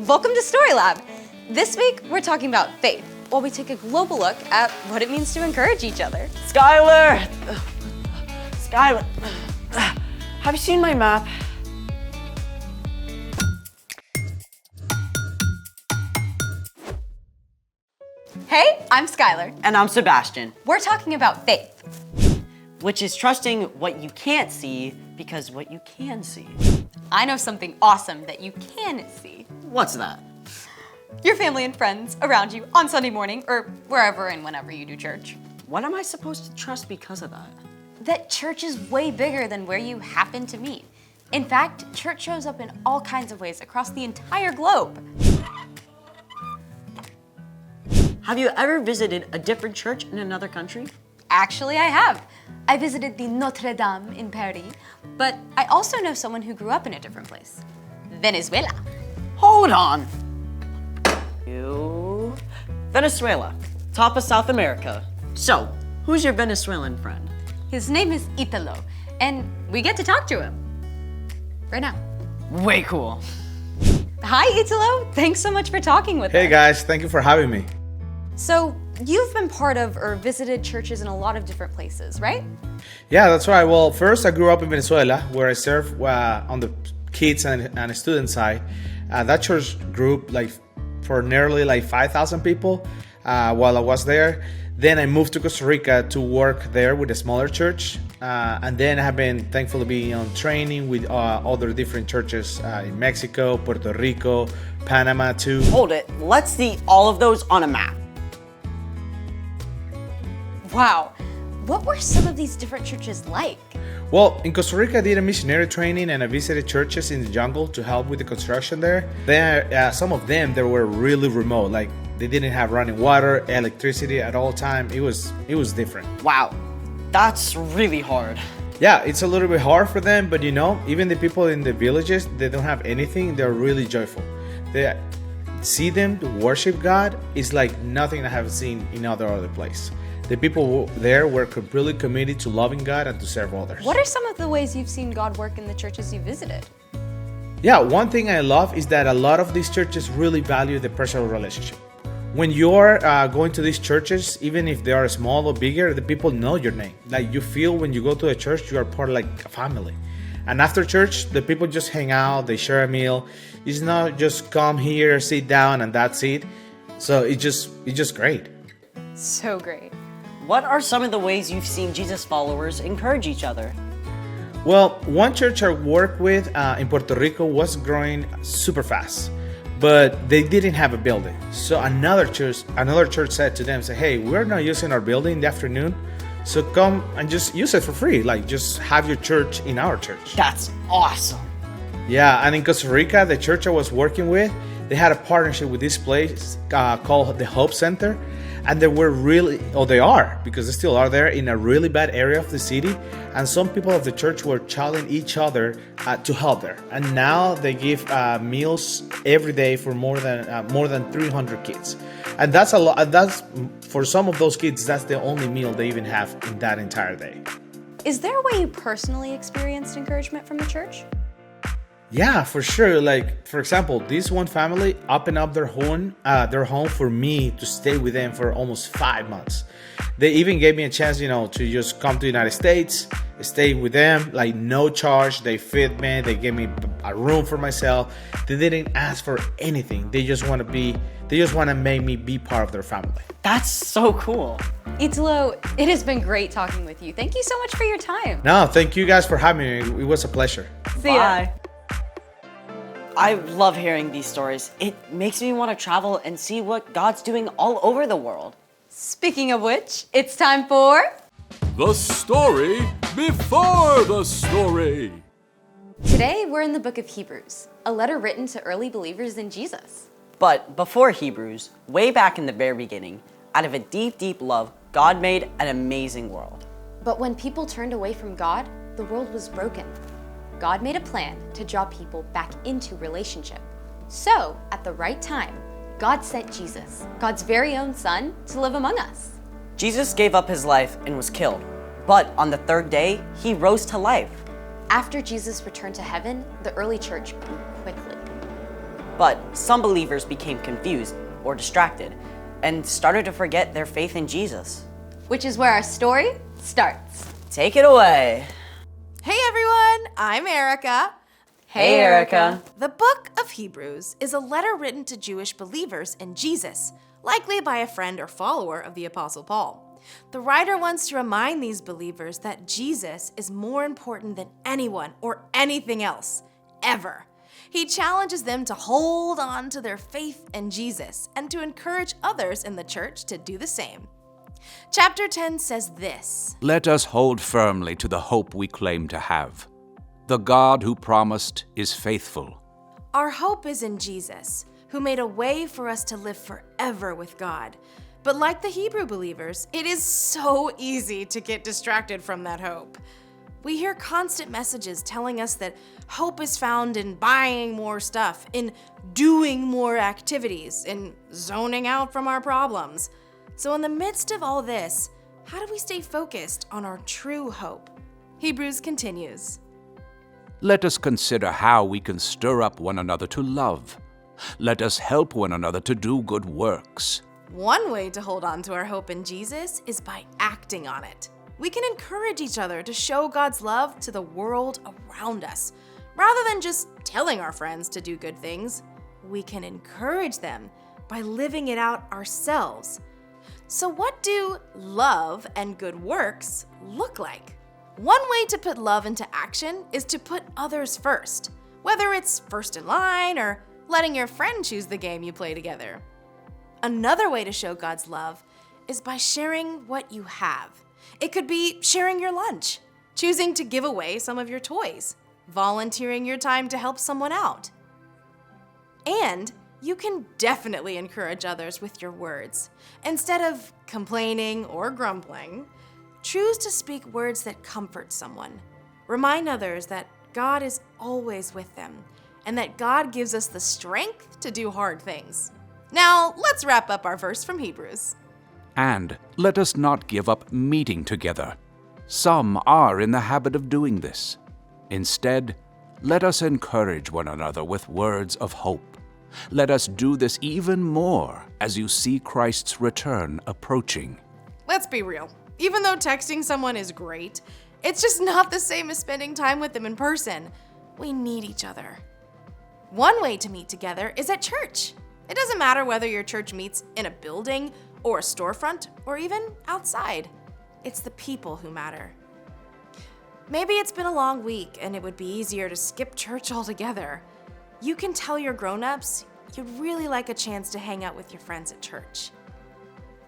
Welcome to Story Lab. This week, we're talking about faith, while we take a global look at what it means to encourage each other. Skylar! Skylar, have you seen my map? Hey, I'm Skylar. And I'm Sebastian, We're talking about faith. which is trusting what you can't see because what you can see. I know something awesome that you can see. What's that? Your family and friends around you on Sunday morning or wherever and whenever you do church. What am I supposed to trust because of that? That church is way bigger than where you happen to meet. In fact, church shows up in all kinds of ways across the entire globe. Have you ever visited a different church in another country? Actually, I have. I visited the Notre Dame in Paris, but I also know someone who grew up in a different place. Venezuela. Hold on. Venezuela, top of South America. So, who's your Venezuelan friend? His name is Italo, and we get to talk to him right now. Way cool. Hi, Italo. Thanks so much for talking with us. Hey guys, thank you for having me. So, you've been part of or visited churches in a lot of different places, right? Yeah, that's right. Well, first I grew up in Venezuela, where I served on the kids and student side. That church grew for nearly 5,000 people while I was there. Then I moved to Costa Rica to work there with a smaller church. And then I have been thankful to be on training with other different churches in Mexico, Puerto Rico, Panama too. Hold it, let's see all of those on a map. Wow. What were some of these different churches like? Well, in Costa Rica, I did a missionary training and I visited churches in the jungle to help with the construction there. Some of them, they were really remote, like they didn't have running water, electricity at all time. It was different. Wow, that's really hard. Yeah, it's a little bit hard for them, but even the people in the villages, they don't have anything. They're really joyful. They see them to worship God is like nothing I have seen in other place. The people there were completely committed to loving God and to serve others. What are some of the ways you've seen God work in the churches you visited? Yeah, one thing I love is that a lot of these churches really value the personal relationship. When you're going to these churches, even if they are small or bigger, the people know your name. Like you feel when you go to a church, you are part of like a family. And after church, the people just hang out, they share a meal. It's not just come here, sit down, and that's it. So it's just great. So great. What are some of the ways you've seen Jesus followers encourage each other? Well, one church I worked with in Puerto Rico was growing super fast, but they didn't have a building. So another church said to them, hey, we're not using our building in the afternoon, so come and just use it for free. Like just have your church in our church. That's awesome. Yeah, and in Costa Rica, the church I was working with, they had a partnership with this place called the Hope Center. And they are, because they still are there in a really bad area of the city. And some people of the church were challenging each other to help there. And now they give meals every day for more than 300 kids. And that's a lot. That's for some of those kids, that's the only meal they even have in that entire day. Is there a way you personally experienced encouragement from the church? Yeah, for sure. Like, for example, this one family opened up their home for me to stay with them for almost 5 months. They even gave me a chance, to just come to the United States, stay with them, like no charge. They fed me, they gave me a room for myself. They didn't ask for anything. They just want to make me be part of their family. That's so cool. Italo, it has been great talking with you. Thank you so much for your time. No, thank you guys for having me. It was a pleasure. See ya. Bye. I love hearing these stories. It makes me want to travel and see what God's doing all over the world. Speaking of which, it's time for... The story before the story. Today, we're in the book of Hebrews, a letter written to early believers in Jesus. But before Hebrews, way back in the very beginning, out of a deep, deep love, God made an amazing world. But when people turned away from God, the world was broken. God made a plan to draw people back into relationship. So, at the right time, God sent Jesus, God's very own son, to live among us. Jesus gave up his life and was killed. But on the third day, he rose to life. After Jesus returned to heaven, the early church grew quickly. But some believers became confused or distracted and started to forget their faith in Jesus. Which is where our story starts. Take it away. Hey everyone, I'm Erica. Hey, Erica. The book of Hebrews is a letter written to Jewish believers in Jesus, likely by a friend or follower of the Apostle Paul. The writer wants to remind these believers that Jesus is more important than anyone or anything else, ever. He challenges them to hold on to their faith in Jesus and to encourage others in the church to do the same. Chapter 10 says this: Let us hold firmly to the hope we claim to have. The God who promised is faithful. Our hope is in Jesus, who made a way for us to live forever with God. But like the Hebrew believers, it is so easy to get distracted from that hope. We hear constant messages telling us that hope is found in buying more stuff, in doing more activities, in zoning out from our problems. So in the midst of all this, how do we stay focused on our true hope? Hebrews continues. Let us consider how we can stir up one another to love. Let us help one another to do good works. One way to hold on to our hope in Jesus is by acting on it. We can encourage each other to show God's love to the world around us. Rather than just telling our friends to do good things, we can encourage them by living it out ourselves. So what do love and good works look like? One way to put love into action is to put others first, whether it's first in line or letting your friend choose the game you play together. Another way to show God's love is by sharing what you have. It could be sharing your lunch, choosing to give away some of your toys, volunteering your time to help someone out. And you can definitely encourage others with your words. Instead of complaining or grumbling, choose to speak words that comfort someone. Remind others that God is always with them and that God gives us the strength to do hard things. Now, let's wrap up our verse from Hebrews. And let us not give up meeting together. Some are in the habit of doing this. Instead, let us encourage one another with words of hope. Let us do this even more as you see Christ's return approaching. Let's be real. Even though texting someone is great, it's just not the same as spending time with them in person. We need each other. One way to meet together is at church. It doesn't matter whether your church meets in a building or a storefront or even outside. It's the people who matter. Maybe it's been a long week and it would be easier to skip church altogether. You can tell your grown-ups you'd really like a chance to hang out with your friends at church.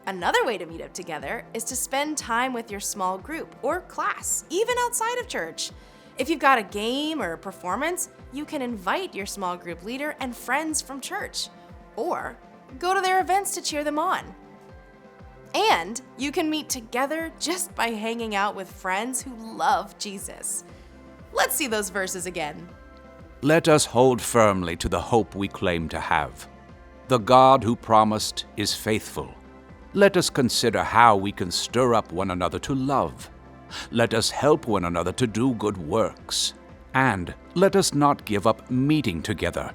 Another way to meet up together is to spend time with your small group or class, even outside of church. If you've got a game or a performance, you can invite your small group leader and friends from church, or go to their events to cheer them on. And you can meet together just by hanging out with friends who love Jesus. Let's see those verses again. Let us hold firmly to the hope we claim to have. The God who promised is faithful. Let us consider how we can stir up one another to love. Let us help one another to do good works. And let us not give up meeting together.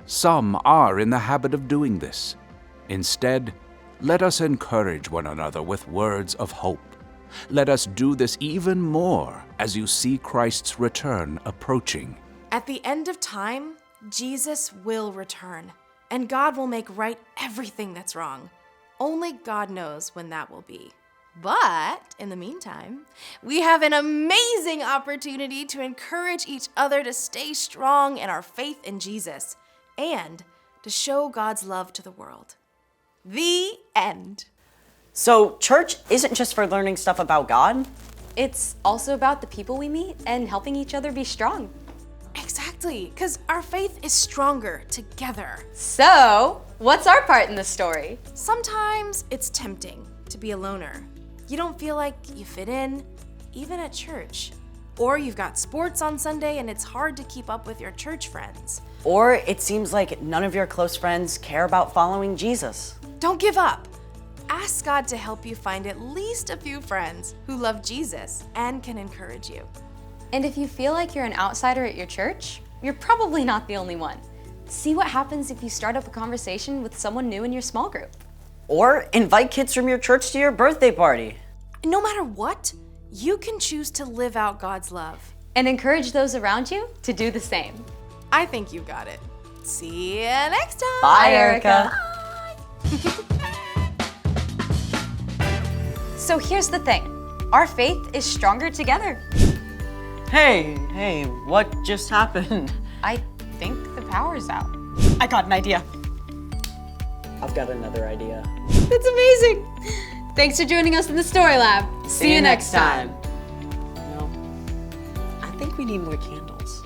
Some are in the habit of doing this. Instead, let us encourage one another with words of hope. Let us do this even more as you see Christ's return approaching. At the end of time, Jesus will return, and God will make right everything that's wrong. Only God knows when that will be. But in the meantime, we have an amazing opportunity to encourage each other to stay strong in our faith in Jesus and to show God's love to the world. The end. So, church isn't just for learning stuff about God. It's also about the people we meet and helping each other be strong. Exactly, because our faith is stronger together. So, what's our part in the story? Sometimes it's tempting to be a loner. You don't feel like you fit in, even at church. Or you've got sports on Sunday and it's hard to keep up with your church friends. Or it seems like none of your close friends care about following Jesus. Don't give up. Ask God to help you find at least a few friends who love Jesus and can encourage you. And if you feel like you're an outsider at your church, you're probably not the only one. See what happens if you start up a conversation with someone new in your small group. Or invite kids from your church to your birthday party. No matter what, you can choose to live out God's love. And encourage those around you to do the same. I think you got it. See you next time. Bye, Erica. So here's the thing. Our faith is stronger together. Hey, what just happened? I think the power's out. I got an idea. I've got another idea. That's amazing. Thanks for joining us in the Story Lab. See you next time. No, I think we need more candles.